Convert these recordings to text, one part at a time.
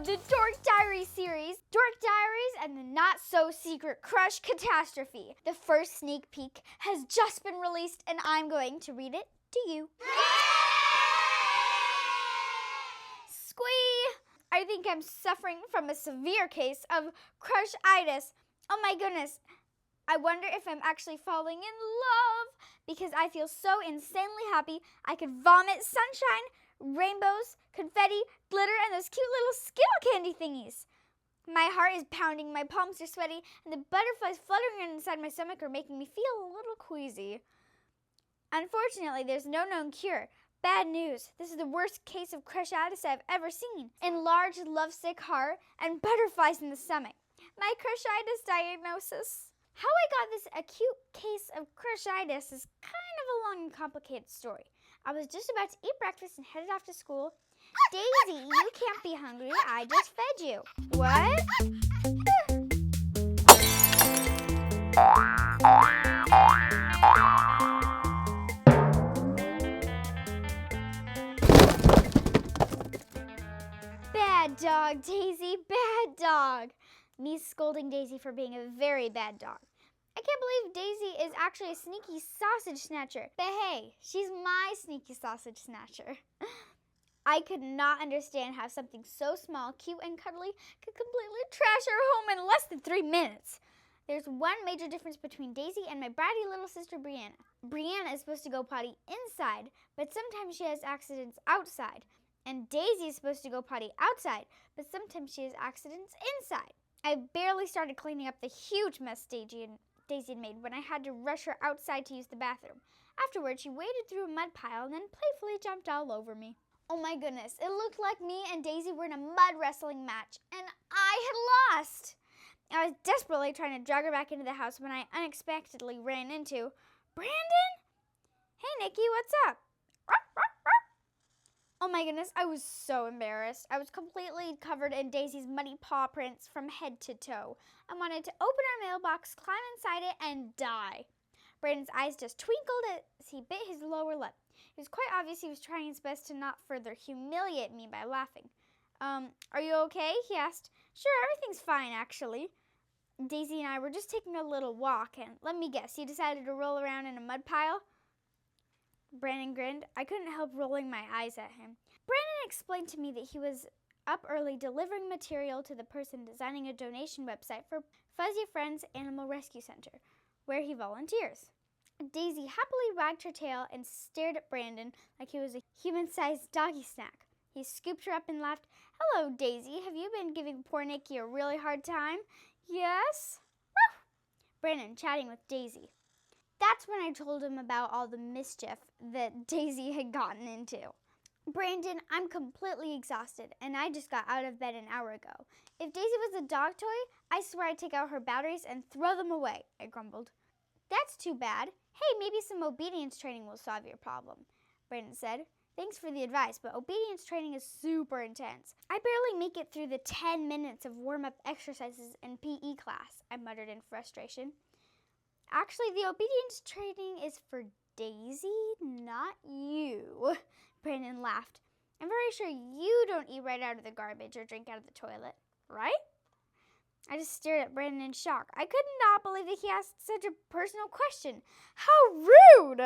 of the Dork Diaries series, Dork Diaries and the Not-So-Secret Crush Catastrophe. The first sneak peek has just been released and I'm going to read it to you. Squee! I think I'm suffering from a severe case of crush-itis. Oh my goodness. I wonder if I'm actually falling in love because I feel so insanely happy I could vomit sunshine, rainbows, confetti, glitter, and those cute little Skittle candy thingies. My heart is pounding, my palms are sweaty, and the butterflies fluttering inside my stomach are making me feel a little queasy. Unfortunately, there's no known cure. Bad news. This is the worst case of crush-itis I've ever seen. Enlarged lovesick heart and butterflies in the stomach. My crush-itis diagnosis. How I got this acute case of crush-itis is kind of a long and complicated story. I was just about to eat breakfast and headed off to school. Daisy, you can't be hungry. I just fed you. What? Bad dog, Daisy, bad dog. Me scolding Daisy for being a very bad dog. I can't believe Daisy is actually a sneaky sausage snatcher. But hey, she's my sneaky sausage snatcher. I could not understand how something so small, cute, and cuddly could completely trash our home in less than 3 minutes. There's one major difference between Daisy and my bratty little sister Brianna. Brianna is supposed to go potty inside, but sometimes she has accidents outside. And Daisy is supposed to go potty outside, but sometimes she has accidents inside. I barely started cleaning up the huge mess Daisy had made when I had to rush her outside to use the bathroom. Afterwards, she waded through a mud pile and then playfully jumped all over me. Oh my goodness, it looked like me and Daisy were in a mud wrestling match, and I had lost. I was desperately trying to drag her back into the house when I unexpectedly ran into Brandon? Hey, Nikki, what's up? Oh my goodness, I was so embarrassed. I was completely covered in Daisy's muddy paw prints from head to toe. I wanted to open our mailbox, climb inside it, and die. Brandon's eyes just twinkled as he bit his lower lip. It was quite obvious he was trying his best to not further humiliate me by laughing. Are you okay? He asked. Sure, everything's fine, actually. Daisy and I were just taking a little walk, and let me guess, you decided to roll around in a mud pile? Brandon grinned. I couldn't help rolling my eyes at him. Brandon explained to me that he was up early delivering material to the person designing a donation website for Fuzzy Friends Animal Rescue Center, where he volunteers. Daisy happily wagged her tail and stared at Brandon like he was a human-sized doggy snack. He scooped her up and laughed. Hello, Daisy. Have you been giving poor Nikki a really hard time? Yes? Brandon chatting with Daisy. That's when I told him about all the mischief that Daisy had gotten into. Brandon, I'm completely exhausted, and I just got out of bed an hour ago. If Daisy was a dog toy, I swear I'd take out her batteries and throw them away, I grumbled. That's too bad. Hey, maybe some obedience training will solve your problem, Brandon said. Thanks for the advice, but obedience training is super intense. I barely make it through the 10 minutes of warm-up exercises in PE class, I muttered in frustration. Actually, the obedience training is for Daisy, not you, Brandon laughed. I'm very sure you don't eat right out of the garbage or drink out of the toilet, right? I just stared at Brandon in shock. I could not believe that he asked such a personal question. How rude!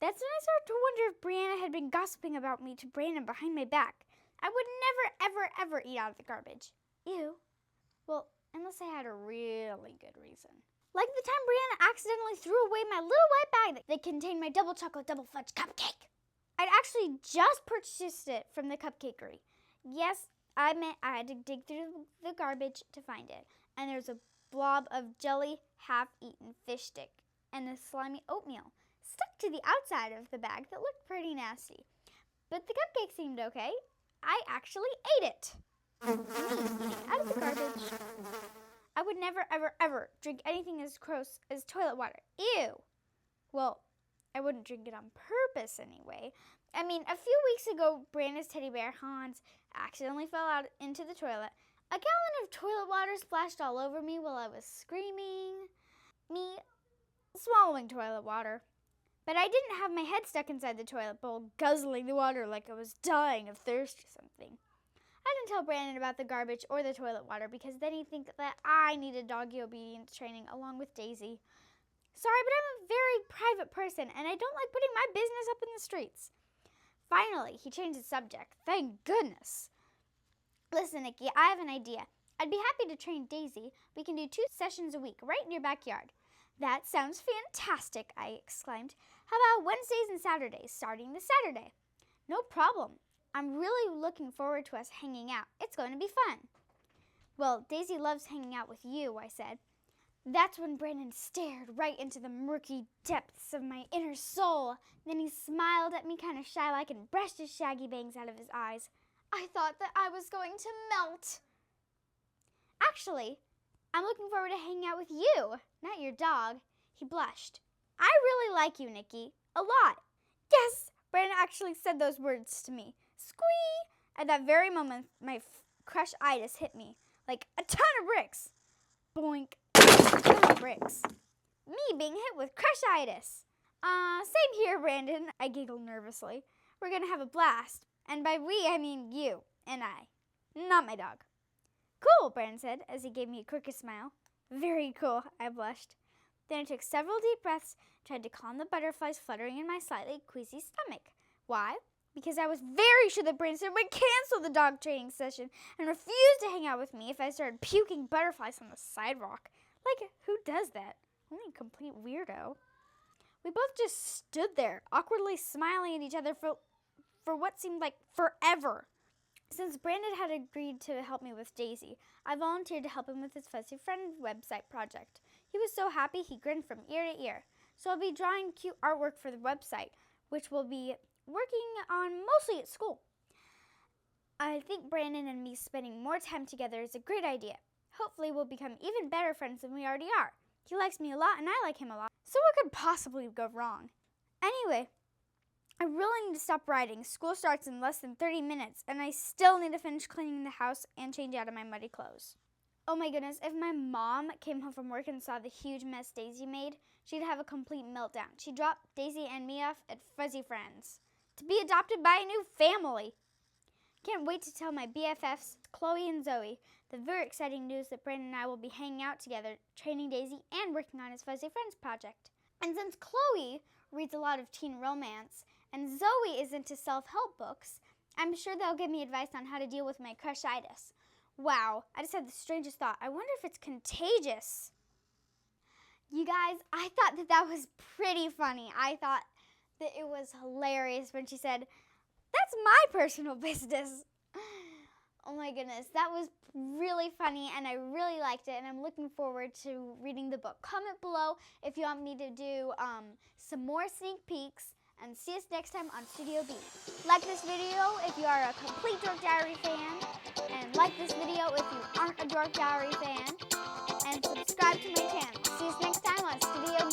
That's when I started to wonder if Brianna had been gossiping about me to Brandon behind my back. I would never, ever, ever eat out of the garbage. Ew. Well, unless I had a really good reason. Like the time Brianna accidentally threw away my little white bag that contained my double chocolate, double fudge cupcake. I'd actually just purchased it from the cupcakery. Yes, I meant I had to dig through the garbage to find it. And there's a blob of jelly, half-eaten fish stick, and a slimy oatmeal stuck to the outside of the bag that looked pretty nasty. But the cupcake seemed okay. I actually ate it. Me eating out of the garbage. I would never, ever, ever drink anything as gross as toilet water. Ew. Well, I wouldn't drink it on purpose anyway. I mean, a few weeks ago, Brandon's teddy bear, Hans, accidentally fell out into the toilet. A gallon of toilet water splashed all over me while I was screaming. Me swallowing toilet water. But I didn't have my head stuck inside the toilet bowl, guzzling the water like I was dying of thirst or something. I didn't tell Brandon about the garbage or the toilet water because then he'd think that I needed doggy obedience training along with Daisy. Sorry, but I'm a very private person, and I don't like putting my business up in the streets. Finally, he changed the subject. Thank goodness. Listen, Nikki, I have an idea. I'd be happy to train Daisy. We can do 2 sessions a week right in your backyard. That sounds fantastic, I exclaimed. How about Wednesdays and Saturdays, starting this Saturday? No problem. I'm really looking forward to us hanging out. It's going to be fun. Well, Daisy loves hanging out with you, I said. That's when Brandon stared right into the murky depths of my inner soul. Then he smiled at me kind of shy-like and brushed his shaggy bangs out of his eyes. I thought that I was going to melt. Actually, I'm looking forward to hanging out with you, not your dog. He blushed. I really like you, Nikki. A lot. Yes, Brandon actually said those words to me. Squee! At that very moment, my crush-itis hit me like a ton of bricks. Boink. A ton of bricks. Me being hit with crush-itis. Same here, Brandon, I giggled nervously. We're going to have a blast. And by we, I mean you and I, not my dog. Cool, Brandon said as he gave me a crooked smile. Very cool, I blushed. Then I took several deep breaths, tried to calm the butterflies fluttering in my slightly queasy stomach. Why? Because I was very sure that Brandon would cancel the dog training session and refuse to hang out with me if I started puking butterflies on the sidewalk. Like, who does that? Only a complete weirdo. We both just stood there, awkwardly smiling at each other for what seemed like forever. Since Brandon had agreed to help me with Daisy, I volunteered to help him with his Fuzzy Friend website project. He was so happy he grinned from ear to ear. So I'll be drawing cute artwork for the website, which we'll be working on mostly at school. I think Brandon and me spending more time together is a great idea. Hopefully we'll become even better friends than we already are. He likes me a lot and I like him a lot. So what could possibly go wrong? Anyway, I really need to stop writing. School starts in less than 30 minutes, and I still need to finish cleaning the house and change out of my muddy clothes. Oh my goodness, if my mom came home from work and saw the huge mess Daisy made, she'd have a complete meltdown. She'd drop Daisy and me off at Fuzzy Friends to be adopted by a new family. Can't wait to tell my BFFs, Chloe and Zoe, the very exciting news that Brandon and I will be hanging out together, training Daisy and working on his Fuzzy Friends project. And since Chloe reads a lot of teen romance, and Zoe is into self-help books, I'm sure they'll give me advice on how to deal with my crush-itis. Wow, I just had the strangest thought. I wonder if it's contagious. You guys, I thought that was pretty funny. I thought that it was hilarious when she said, "That's my personal business." Oh my goodness, that was really funny and I really liked it and I'm looking forward to reading the book. Comment below if you want me to do some more sneak peeks. And see us next time on Studio B. Like this video if you are a complete Dork Diary fan. And like this video if you aren't a Dork Diary fan. And subscribe to my channel. See us next time on Studio B.